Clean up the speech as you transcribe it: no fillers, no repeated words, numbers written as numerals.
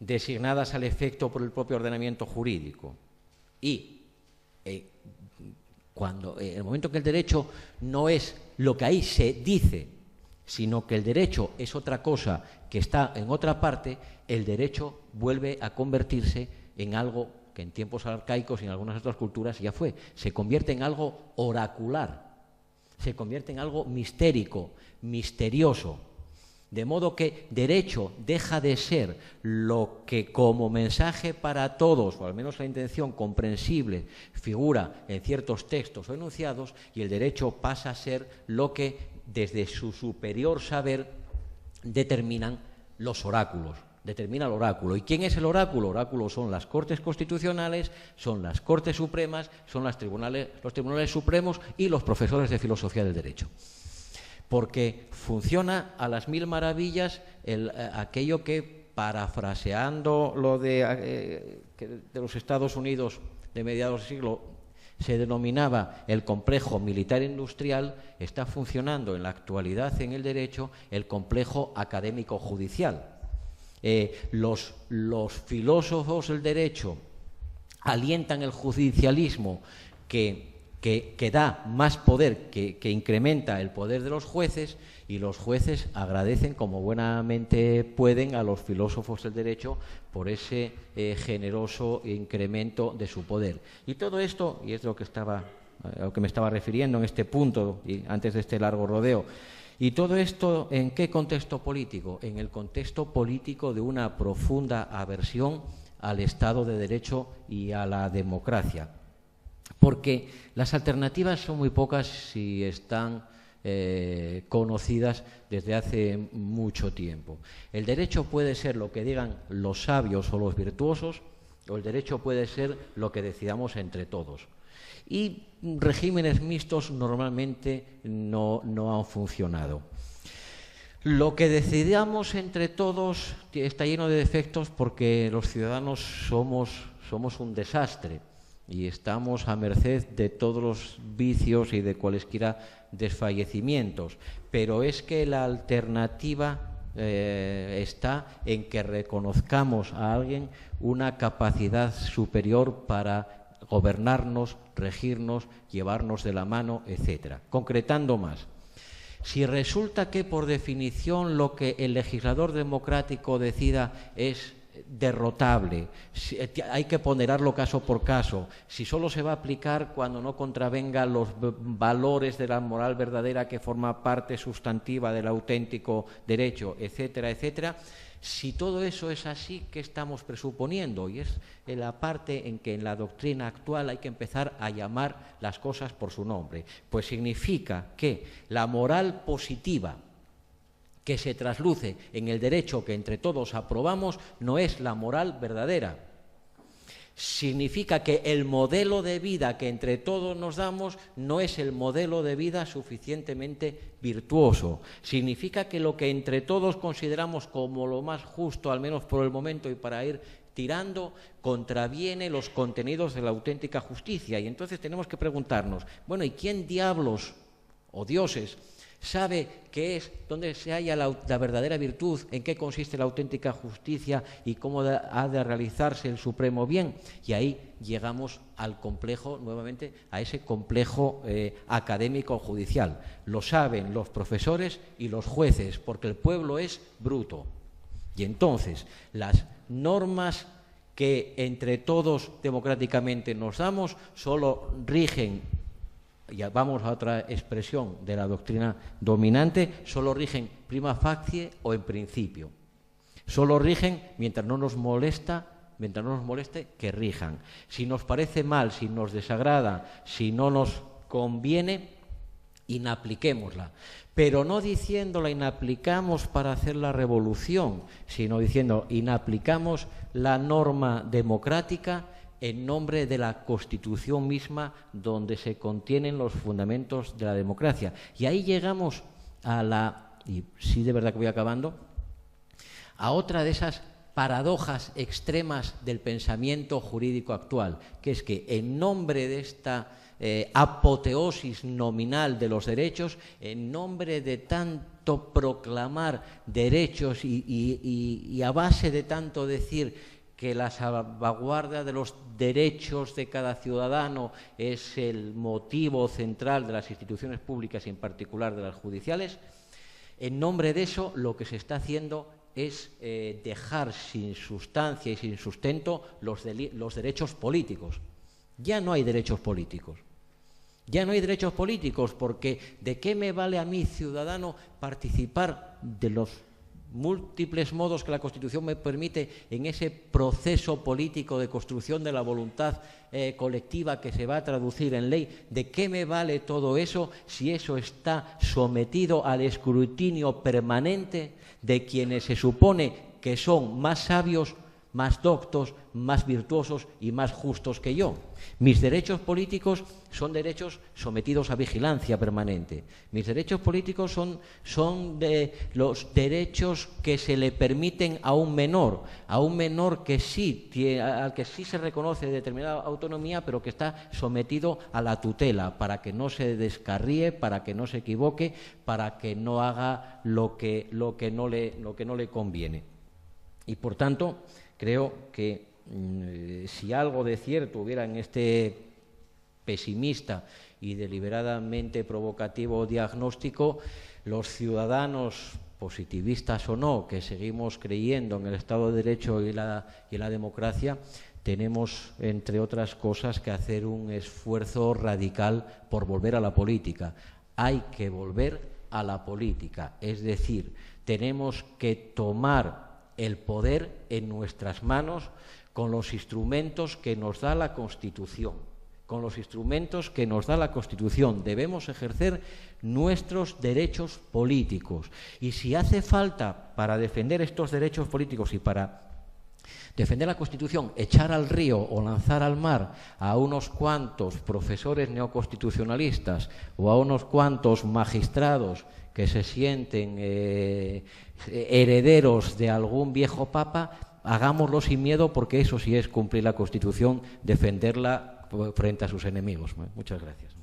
designadas al efecto por el propio ordenamiento jurídico. Y cuando en el momento que el derecho no es lo que ahí se dice, sino que el derecho es otra cosa que está en otra parte, el derecho vuelve a convertirse en algo que en tiempos arcaicos y en algunas otras culturas ya fue. Se convierte en algo oracular, se convierte en algo mistérico, misterioso. De modo que derecho deja de ser lo que como mensaje para todos, o al menos la intención comprensible, figura en ciertos textos o enunciados, y el derecho pasa a ser lo que desde su superior saber determinan los oráculos. Determina el oráculo. ¿Y quién es el oráculo? El oráculo son las Cortes Constitucionales, son las Cortes Supremas, son los tribunales supremos y los profesores de filosofía del derecho. Porque funciona a las mil maravillas aquello que, parafraseando lo de los Estados Unidos de mediados del siglo, se denominaba el complejo militar-industrial, está funcionando en la actualidad en el derecho el complejo académico-judicial. Los filósofos del derecho alientan el judicialismo que da más poder, que incrementa el poder de los jueces, y los jueces agradecen como buenamente pueden a los filósofos del derecho por ese generoso incremento de su poder. Y todo esto, y es lo que me estaba refiriendo en este punto y antes de este largo rodeo, y todo esto, ¿en qué contexto político? En el contexto político de una profunda aversión al Estado de Derecho y a la democracia. Porque las alternativas son muy pocas y están conocidas desde hace mucho tiempo. El derecho puede ser lo que digan los sabios o los virtuosos, o el derecho puede ser lo que decidamos entre todos. Y regímenes mixtos normalmente no han funcionado. Lo que decidamos entre todos está lleno de defectos porque los ciudadanos somos un desastre y estamos a merced de todos los vicios y de cualesquiera desfallecimientos. Pero es que la alternativa está en que reconozcamos a alguien una capacidad superior para gobernarnos, regirnos, llevarnos de la mano, etcétera. Concretando más, si resulta que por definición lo que el legislador democrático decida es derrotable, hay que ponderarlo caso por caso, si solo se va a aplicar cuando no contravenga los valores de la moral verdadera que forma parte sustantiva del auténtico derecho, etcétera, etcétera. Si todo eso es así, ¿qué estamos presuponiendo? Y es en la parte en que en la doctrina actual hay que empezar a llamar las cosas por su nombre. Pues significa que la moral positiva que se trasluce en el derecho que entre todos aprobamos no es la moral verdadera. Significa que el modelo de vida que entre todos nos damos no es el modelo de vida suficientemente virtuoso. Significa que lo que entre todos consideramos como lo más justo, al menos por el momento y para ir tirando, contraviene los contenidos de la auténtica justicia. Y entonces tenemos que preguntarnos, bueno, ¿y quién diablos o dioses sabe qué es, dónde se halla la verdadera virtud, en qué consiste la auténtica justicia y cómo ha de realizarse el supremo bien? Y ahí llegamos al complejo, nuevamente, a ese complejo académico judicial. Lo saben los profesores y los jueces, porque el pueblo es bruto. Y entonces, las normas que entre todos democráticamente nos damos solo rigen, y vamos a otra expresión de la doctrina dominante, solo rigen prima facie o en principio. Solo rigen mientras no nos moleste que rijan. Si nos parece mal, si nos desagrada, si no nos conviene, inapliquémosla. Pero no diciendo la inaplicamos para hacer la revolución, sino diciendo inaplicamos la norma democrática en nombre de la Constitución misma donde se contienen los fundamentos de la democracia. Y ahí llegamos y sí, de verdad que voy acabando, a otra de esas paradojas extremas del pensamiento jurídico actual, que es que en nombre de esta apoteosis nominal de los derechos, en nombre de tanto proclamar derechos y a base de tanto decir que la salvaguardia de los derechos de cada ciudadano es el motivo central de las instituciones públicas y en particular de las judiciales, en nombre de eso lo que se está haciendo es dejar sin sustancia y sin sustento los derechos políticos. Ya no hay derechos políticos. Ya no hay derechos políticos porque ¿de qué me vale a mí, ciudadano, participar de los múltiples modos que la Constitución me permite en ese proceso político de construcción de la voluntad colectiva que se va a traducir en ley? ¿De qué me vale todo eso si eso está sometido al escrutinio permanente de quienes se supone que son más sabios, más doctos, más virtuosos y más justos que yo? Mis derechos políticos son derechos sometidos a vigilancia permanente. Mis derechos políticos son de los derechos que se le permiten a un menor que sí, al que sí se reconoce determinada autonomía, pero que está sometido a la tutela para que no se descarríe, para que no se equivoque, para que no haga lo que no le conviene. Y por tanto, creo que si algo de cierto hubiera en este pesimista y deliberadamente provocativo diagnóstico, los ciudadanos, positivistas o no, que seguimos creyendo en el Estado de Derecho y la democracia, tenemos, entre otras cosas, que hacer un esfuerzo radical por volver a la política. Hay que volver a la política, es decir, tenemos que tomar el poder en nuestras manos con los instrumentos que nos da la Constitución. Con los instrumentos que nos da la Constitución debemos ejercer nuestros derechos políticos. Y si hace falta, para defender estos derechos políticos y para defender la Constitución, echar al río o lanzar al mar a unos cuantos profesores neoconstitucionalistas o a unos cuantos magistrados que se sienten herederos de algún viejo papa, hagámoslo sin miedo, porque eso sí es cumplir la Constitución, defenderla frente a sus enemigos. Muchas gracias.